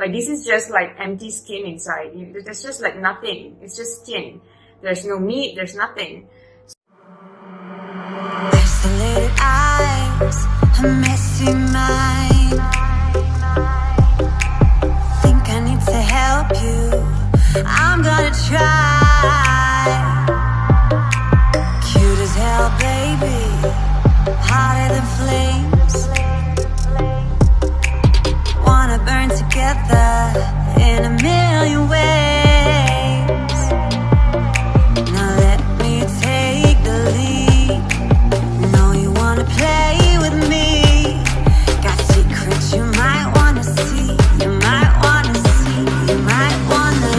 Like, this is just like empty skin inside. There's just like nothing. It's just skin. There's no meat, there's nothing. Isolated eyes, a messy mind. Think I need to help you. I'm gonna try. Cute as hell, baby. Hotter than flames. Wanna burn together in a million ways. Now let me take the lead. Know you wanna play with me. Got secrets you might wanna see. You might wanna see. You might wanna.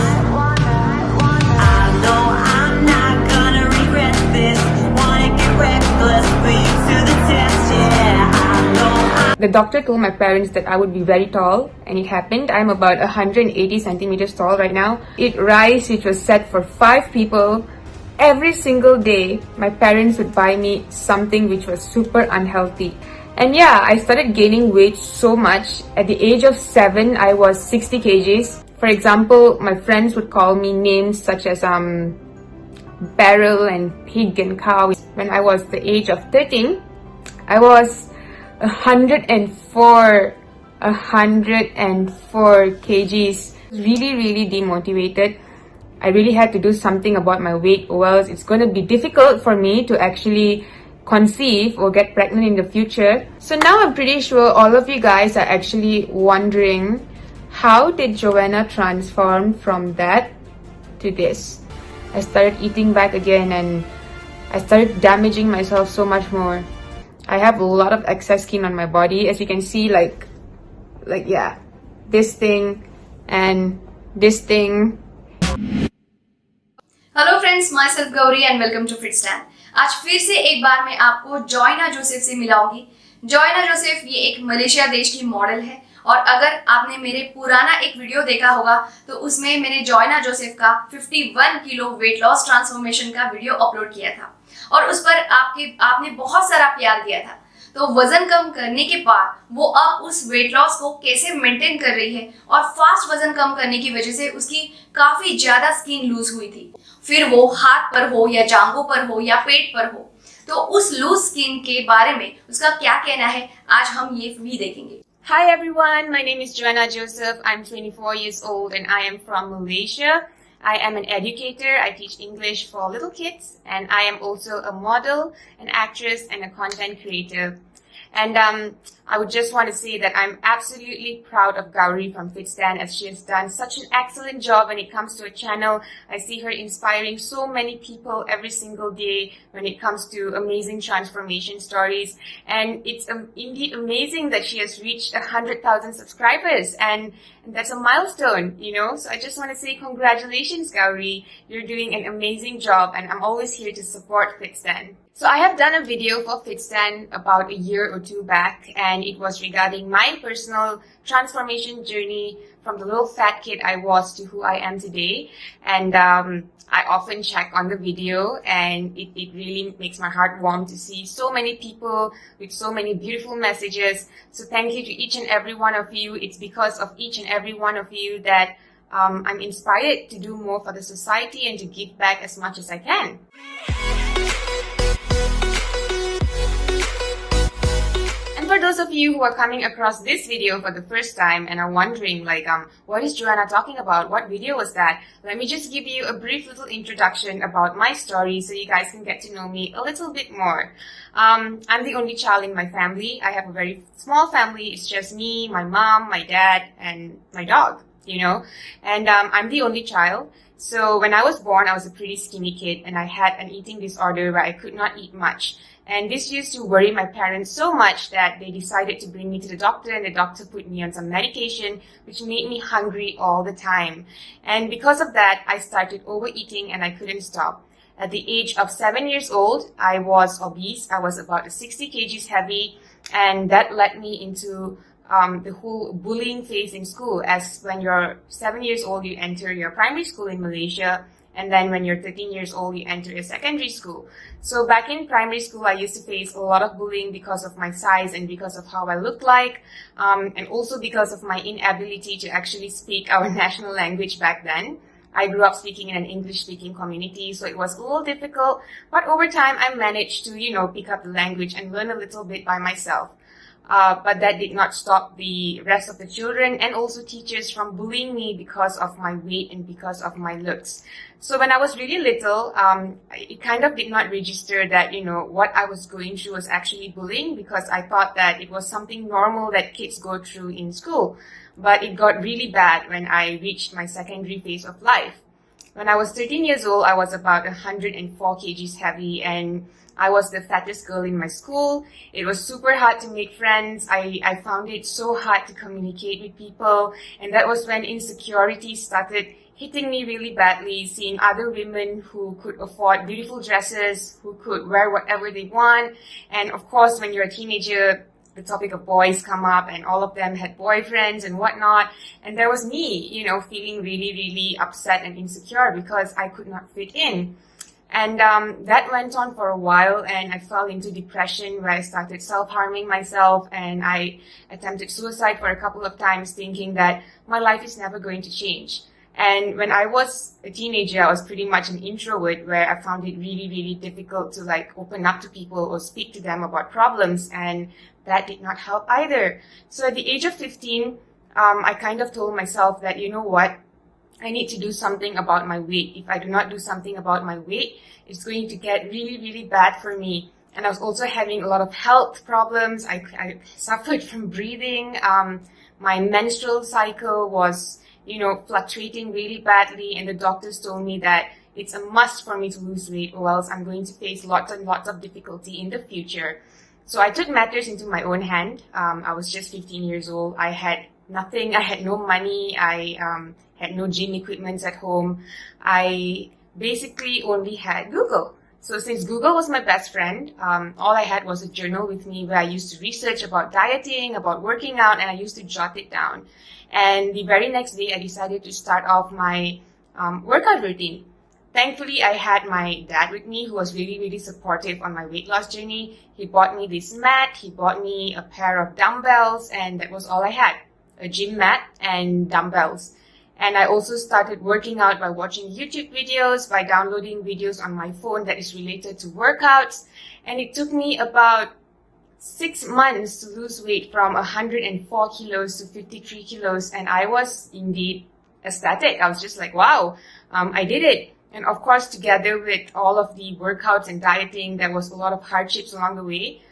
I know I'm not gonna regret this. Wanna get reckless, put you to the test, yeah. I know. The doctor told my parents that I would be very tall, and it happened. I'm about 180 centimeters tall right now. It rise, which was set for 5 people. Every single day, my parents would buy me something which was super unhealthy. And yeah, I started gaining weight so much. At the age of 7, I was 60 kgs. For example, my friends would call me names such as barrel and pig and cow. When I was the age of 13, I was 104 kgs. Really demotivated. I really had to do something about my weight, or else it's going to be difficult for me to actually conceive or get pregnant in the future. So now I'm pretty sure all of you guys are actually wondering, how did Joanna transform from that to this? I started eating back again, and I started damaging myself so much more. I have a lot of excess skin on my body, as you can see, like yeah, this thing and this thing. Hello friends, myself Gauri and welcome to Fitstand. आज फिर से एक बार मैं आपको जॉयना Joseph से मिलाऊंगी। जॉयना Joseph ये एक Malaysia देश की मॉडल है, और अगर आपने मेरे पुराना एक वीडियो देखा होगा तो उसमें मैंने जॉयना जोसेफ का 51 किलो वेट लॉस ट्रांसफॉर्मेशन का वीडियो अपलोड किया था, और उस पर आपने बहुत सारा प्यार दिया था। तो वजन कम करने के बाद वो अब उस वेट लॉस को कैसे मेंटेन कर रही है, और फास्ट वजन कम करने की वजह से उसकी काफी ज्यादा स्किन लूज हुई थी, फिर वो हाथ पर हो या जांघों पर हो या पेट पर हो। तो उस लूज स्किन के बारे में उसका क्या कहना है, आज हम ये भी देखेंगे। Hi everyone, my name is Joanna Joseph. I'm 24 years old and I am from Malaysia. I am an educator. I teach English for little kids, and I am also a model, an actress, and a content creator. And I would just want to say that I'm absolutely proud of Gauri from Fitstand, as she has done such an excellent job when it comes to a channel. I see her inspiring so many people every single day when it comes to amazing transformation stories. And it's indeed amazing that she has reached 100,000 subscribers, and that's a milestone, you know. So I just want to say congratulations, Gauri. You're doing an amazing job, and I'm always here to support Fitstand. So I have done a video for Fitstand about a year or 2 back, and it was regarding my personal transformation journey from the little fat kid I was to who I am today. And I often check on the video, and it really makes my heart warm to see so many people with so many beautiful messages. So thank you to each and every one of you. It's because of each and every one of you that I'm inspired to do more for the society and to give back as much as I can. For those of you who are coming across this video for the first time and are wondering, like, what is Joanna talking about? What video was that? Let me just give you a brief little introduction about my story so you guys can get to know me a little bit more. I'm the only child in my family. I have a very small family. It's just me, my mom, my dad, and my dog, you know. And I'm the only child. So when I was born, I was a pretty skinny kid, and I had an eating disorder where I could not eat much. And this used to worry my parents so much that they decided to bring me to the doctor, and the doctor put me on some medication which made me hungry all the time. And because of that, I started overeating and I couldn't stop. At the age of 7 years old, I was obese. I was about 60 kgs heavy, and that led me into the whole bullying phase in school, as when you're 7 years old, you enter your primary school in Malaysia, And then when you're 13 years old, you enter a secondary school. So back in primary school, I used to face a lot of bullying because of my size and because of how I looked like, and also because of my inability to actually speak our national language back then. I grew up speaking in an English-speaking community, so it was a little difficult. But over time, I managed to, pick up the language and learn a little bit by myself. But that did not stop the rest of the children and also teachers from bullying me because of my weight and because of my looks. So when I was really little, it kind of did not register that, what I was going through was actually bullying, because I thought that it was something normal that kids go through in school. But it got really bad when I reached my secondary phase of life. When I was 13 years old, I was about 104 kgs heavy, and I was the fattest girl in my school. It was super hard to make friends. I found it so hard to communicate with people. And that was when insecurity started hitting me really badly, seeing other women who could afford beautiful dresses, who could wear whatever they want. And of course, when you're a teenager, the topic of boys come up, and all of them had boyfriends and whatnot. And there was me, feeling really, really upset and insecure because I could not fit in. And that went on for a while, and I fell into depression where I started self-harming myself, and I attempted suicide for a couple of times, thinking that my life is never going to change. And when I was a teenager, I was pretty much an introvert, where I found it really, really difficult to open up to people or speak to them about problems, and that did not help either. So at the age of 15, I kind of told myself that, what? I need to do something about my weight. If I do not do something about my weight, it's going to get really, really bad for me. And I was also having a lot of health problems. I suffered from breathing. My menstrual cycle was, fluctuating really badly. And the doctors told me that it's a must for me to lose weight, or else I'm going to face lots and lots of difficulty in the future. So I took matters into my own hand. I was just 15 years old. I had nothing. I had no money. I had no gym equipment at home. I basically only had Google. So since Google was my best friend, all I had was a journal with me where I used to research about dieting, about working out, and I used to jot it down. And the very next day, I decided to start off my workout routine. Thankfully, I had my dad with me, who was really, really supportive on my weight loss journey. He bought me this mat, he bought me a pair of dumbbells, and that was all I had. A gym mat and dumbbells. And I also started working out by watching YouTube videos, by downloading videos on my phone that is related to workouts. And it took me about 6 months to lose weight from 104 kilos to 53 kilos. And I was indeed ecstatic. I was just like, wow, I did it. And of course, together with all of the workouts and dieting, there was a lot of hardships along the way.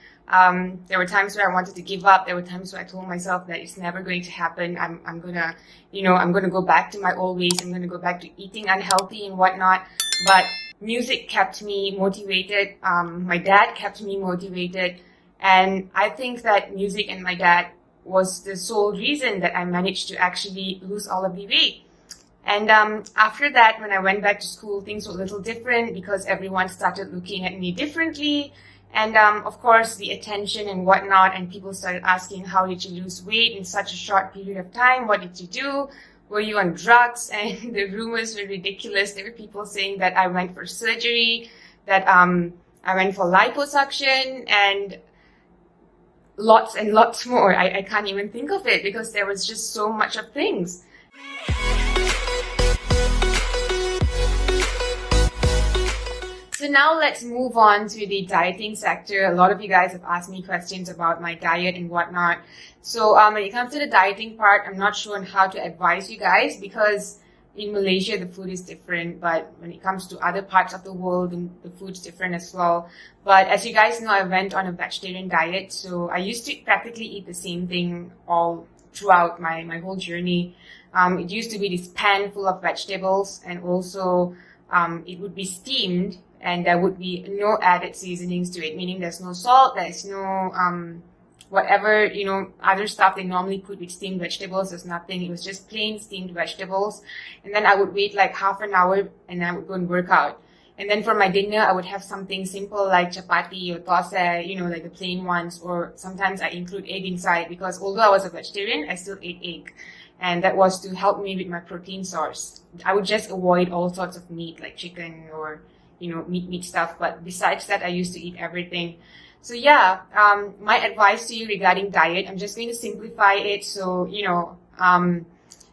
There were times where I wanted to give up. There were times where I told myself that it's never going to happen. I'm gonna go back to my old ways. I'm gonna go back to eating unhealthy and whatnot. But music kept me motivated. My dad kept me motivated. And I think that music and my dad was the sole reason that I managed to actually lose all of the weight. And after that, when I went back to school, things were a little different because everyone started looking at me differently. And of course, the attention and whatnot, and people started asking, how did you lose weight in such a short period of time? What did you do? Were you on drugs? And the rumors were ridiculous. There were people saying that I went for surgery, that I went for liposuction, and lots and lots more. I can't even think of it because there was just so much of things. So now let's move on to the dieting sector. A lot of you guys have asked me questions about my diet and whatnot. So when it comes to the dieting part, I'm not sure on how to advise you guys because in Malaysia the food is different, but when it comes to other parts of the world, the food's different as well. But as you guys know, I went on a vegetarian diet, so I used to practically eat the same thing all throughout my whole journey. It used to be this pan full of vegetables, and also it would be steamed. And there would be no added seasonings to it, meaning there's no salt, there's no whatever, other stuff they normally put with steamed vegetables. There's nothing. It was just plain steamed vegetables. And then I would wait like half an hour and I would go and work out. And then for my dinner, I would have something simple like chapati or tosse, like the plain ones. Or sometimes I include egg inside because although I was a vegetarian, I still ate egg. And that was to help me with my protein source. I would just avoid all sorts of meat like chicken or, meat stuff. But besides that, I used to eat everything. So yeah, my advice to you regarding diet, I'm just going to simplify it so,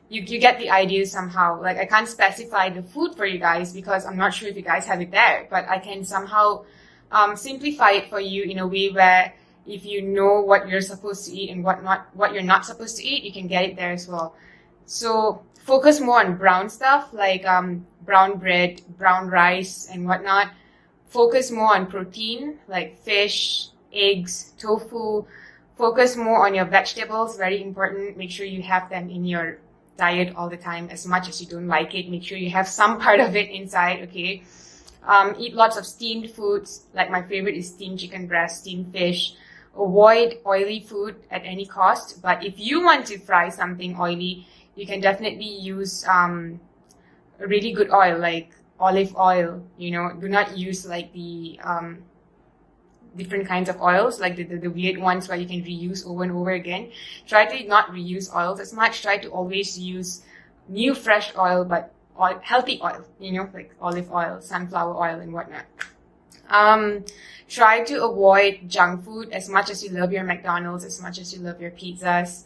you get the idea somehow. Like, I can't specify the food for you guys because I'm not sure if you guys have it there, but I can somehow simplify it for you in a way where if you know what you're supposed to eat and what you're not supposed to eat, you can get it there as well. So focus more on brown stuff like brown bread, brown rice, and whatnot. Focus more on protein like fish, eggs, tofu. Focus more on your vegetables, very important. Make sure you have them in your diet all the time. As much as you don't like it, make sure you have some part of it inside, okay? Eat lots of steamed foods. Like, my favorite is steamed chicken breast, steamed fish. Avoid oily food at any cost. But if you want to fry something oily, you can definitely use a really good oil like olive oil. Do not use like the different kinds of oils, like the weird ones where you can reuse over and over again. Try to not reuse oils as much. Try to always use new fresh oil, but healthy oil, like olive oil, sunflower oil, and whatnot. Try to avoid junk food as much as you love your McDonald's, as much as you love your pizzas.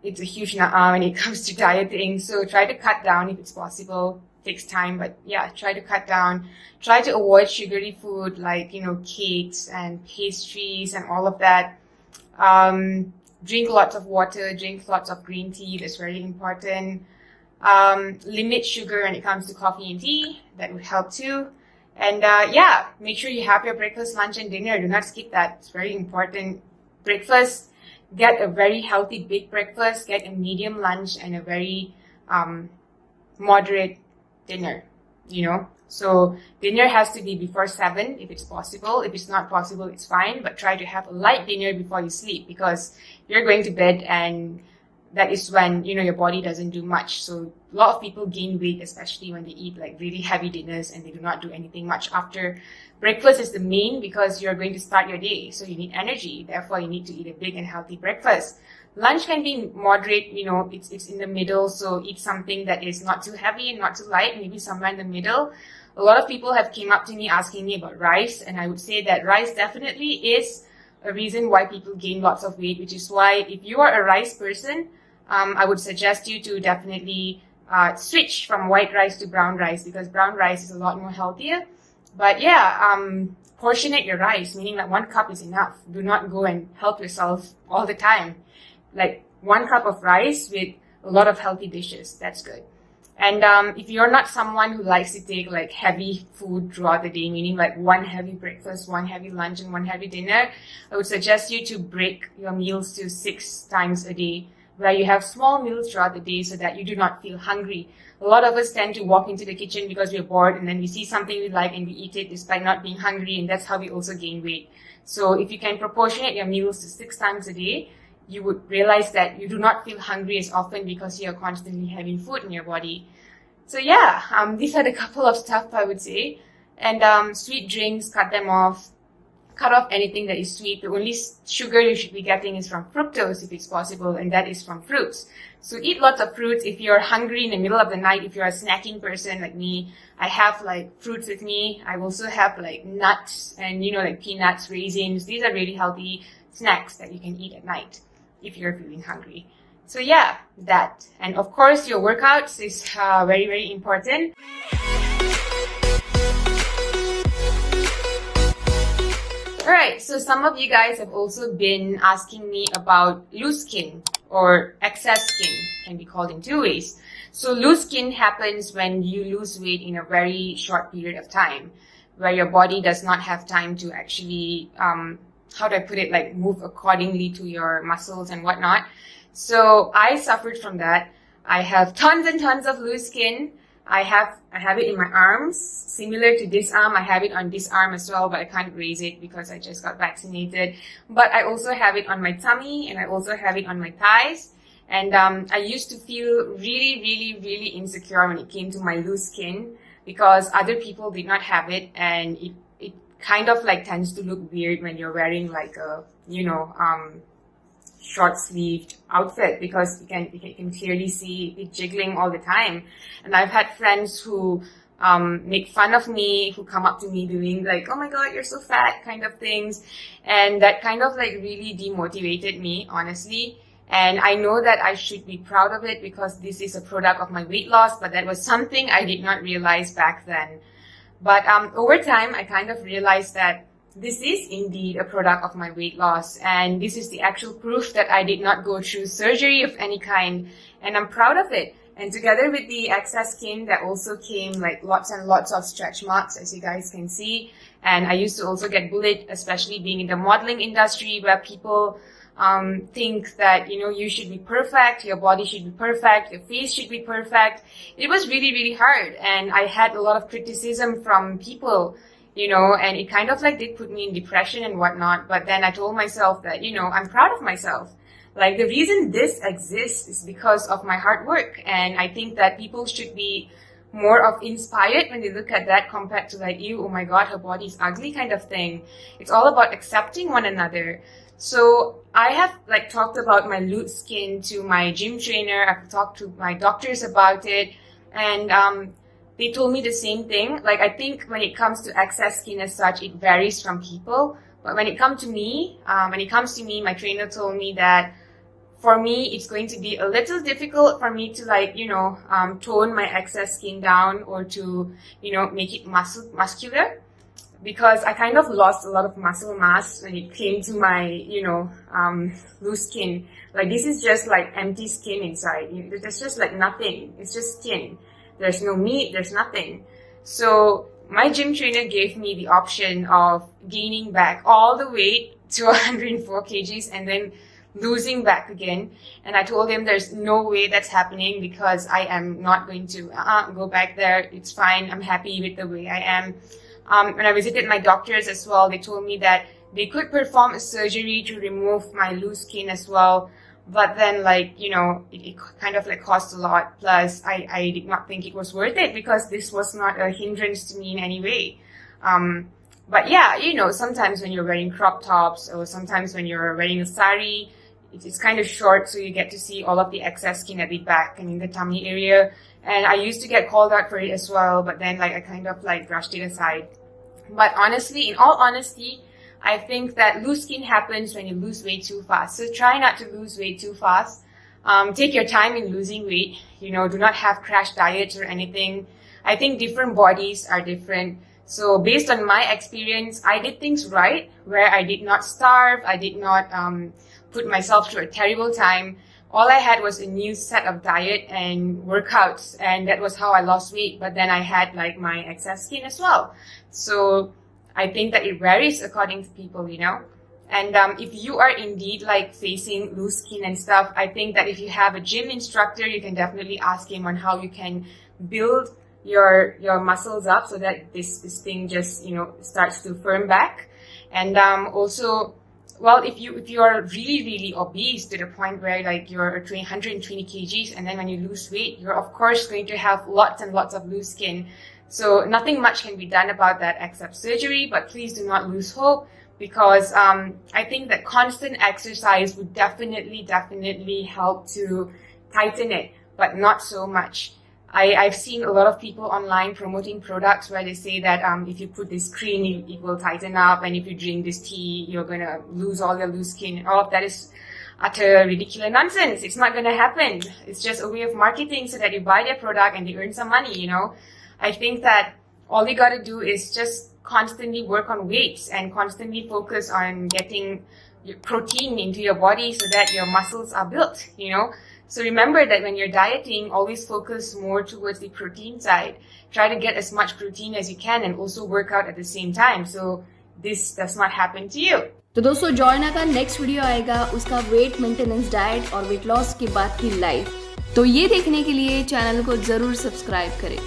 It's a huge when it comes to dieting. So try to cut down if it's possible. Takes time, but yeah, try to cut down. Try to avoid sugary food like, cakes and pastries and all of that. Drink lots of water, drink lots of green tea. That's very important. Limit sugar when it comes to coffee and tea. That would help too. And yeah, make sure you have your breakfast, lunch, and dinner. Do not skip that. It's very important. Breakfast, get a very healthy big breakfast. Get a medium lunch and a very moderate dinner, So dinner has to be before 7 if it's possible. If it's not possible, it's fine. But try to have a light dinner before you sleep because you're going to bed and that is when, your body doesn't do much. So a lot of people gain weight, especially when they eat like really heavy dinners and they do not do anything much after. Breakfast is the main because you're going to start your day. So you need energy. Therefore, you need to eat a big and healthy breakfast. Lunch can be moderate, it's in the middle. So eat something that is not too heavy and not too light, maybe somewhere in the middle. A lot of people have came up to me asking me about rice. And I would say that rice definitely is a reason why people gain lots of weight, which is why if you are a rice person, I would suggest you to definitely switch from white rice to brown rice because brown rice is a lot more healthier. But yeah, portionate your rice, meaning that 1 cup is enough. Do not go and help yourself all the time. Like 1 cup of rice with a lot of healthy dishes. That's good. And if you're not someone who likes to take like heavy food throughout the day, meaning like 1 heavy breakfast, 1 heavy lunch, and 1 heavy dinner, I would suggest you to break your meals to 6 times a day, where you have small meals throughout the day so that you do not feel hungry. A lot of us tend to walk into the kitchen because we're bored and then we see something we like and we eat it despite not being hungry, and that's how we also gain weight. So if you can proportionate your meals to 6 times a day, you would realize that you do not feel hungry as often because you're constantly having food in your body. So yeah, these are the couple of stuff I would say. And sweet drinks, cut them off. Cut off anything that is sweet. The only sugar you should be getting is from fructose if it's possible, and that is from fruits. So eat lots of fruits. If you're hungry in the middle of the night, if you're a snacking person like me, I have like fruits with me. I also have like nuts and like peanuts, raisins. These are really healthy snacks that you can eat at night if you're feeling hungry. So yeah, that. And of course, your workouts is very, very important. Alright, so some of you guys have also been asking me about loose skin or excess skin, can be called in 2 ways. So loose skin happens when you lose weight in a very short period of time, where your body does not have time to actually, how do I put it, like move accordingly to your muscles and whatnot. So I suffered from that. I have tons and tons of loose skin. I have it in my arms, similar to this arm. I have it on this arm as well, but I can't raise it because I just got vaccinated. But I also have it on my tummy, and I also have it on my thighs. And I used to feel really, really, really insecure when it came to my loose skin because other people did not have it, and it kind of like tends to look weird when you're wearing like a, short-sleeved outfit because you can clearly see it jiggling all the time. And I've had friends who make fun of me, who come up to me doing like, oh my god, you're so fat kind of things. And that kind of like really demotivated me, honestly. And I know that I should be proud of it because this is a product of my weight loss, but that was something I did not realize back then. But over time, I kind of realized that this is indeed a product of my weight loss, and this is the actual proof that I did not go through surgery of any kind, and I'm proud of it. And together with the excess skin, that also came like lots and lots of stretch marks, as you guys can see. And I used to also get bullied, especially being in the modeling industry, where people think that, you know, you should be perfect, your body should be perfect, your face should be perfect. It was really, really hard, and I had a lot of criticism from people, you know, and it kind of like did put me in depression and whatnot. But then I told myself that, you know, I'm proud of myself. Like, the reason this exists is because of my hard work, and I think that people should be more of inspired when they look at that compared to like, you, oh my god, her body's ugly kind of thing. It's all about accepting one another. So I have like talked about my loose skin to my gym trainer. I've talked to my doctors about it, and they told me the same thing. Like, I think when it comes to excess skin as such, it varies from people. But when it comes to me, my trainer told me that for me, it's going to be a little difficult for me to like, you know, tone my excess skin down or to, you know, make it muscular. Because I kind of lost a lot of muscle mass when it came to my, you know, loose skin. Like, this is just like empty skin inside. There's just like nothing. It's just skin. There's no meat. There's nothing. So my gym trainer gave me the option of gaining back all the weight to 104 kgs and then losing back again. And I told him there's no way that's happening because I am not going to go back there. It's fine. I'm happy with the way I am. When I visited my doctors as well, they told me that they could perform a surgery to remove my loose skin as well. But then, like, you know, it kind of like cost a lot. Plus, I did not think it was worth it because this was not a hindrance to me in any way. But yeah, you know, sometimes when you're wearing crop tops or sometimes when you're wearing a sari, it's kind of short, so you get to see all of the excess skin at the back and in the tummy area. And I used to get called out for it as well, but then like I kind of like brushed it aside. But honestly, in all honesty, I think that loose skin happens when you lose weight too fast. So try not to lose weight too fast. Take your time in losing weight. You know, do not have crash diets or anything. I think different bodies are different. So based on my experience, I did things right, where I did not starve. I did not put myself through a terrible time. All I had was a new set of diet and workouts, and that was how I lost weight. But then I had like my excess skin as well. So I think that it varies according to people, you know. And if you are indeed like facing loose skin and stuff, I think that if you have a gym instructor, you can definitely ask him on how you can build your muscles up so that this thing just, you know, starts to firm back. And also, well, if you are really, really obese to the point where like you're 120 kgs and then when you lose weight, you're of course going to have lots and lots of loose skin. So nothing much can be done about that except surgery, but please do not lose hope because I think that constant exercise would definitely help to tighten it, but not so much. I've seen a lot of people online promoting products where they say that if you put this cream, it will tighten up, and if you drink this tea, you're going to lose all your loose skin. And all of that is utter ridiculous nonsense. It's not going to happen. It's just a way of marketing so that you buy their product and they earn some money, you know. I think that all you got to do is just constantly work on weights and constantly focus on getting protein into your body so that your muscles are built, you know. So remember that when you're dieting, always focus more towards the protein side. Try to get as much protein as you can and also work out at the same time. So this does not happen to you. तो दोस्तों जॉयना का next video आएगा उसका wait maintenance diet और weight loss के बाद की life. तो ये देखने के लिए चैनल को जरूर सब्सक्राइब करें।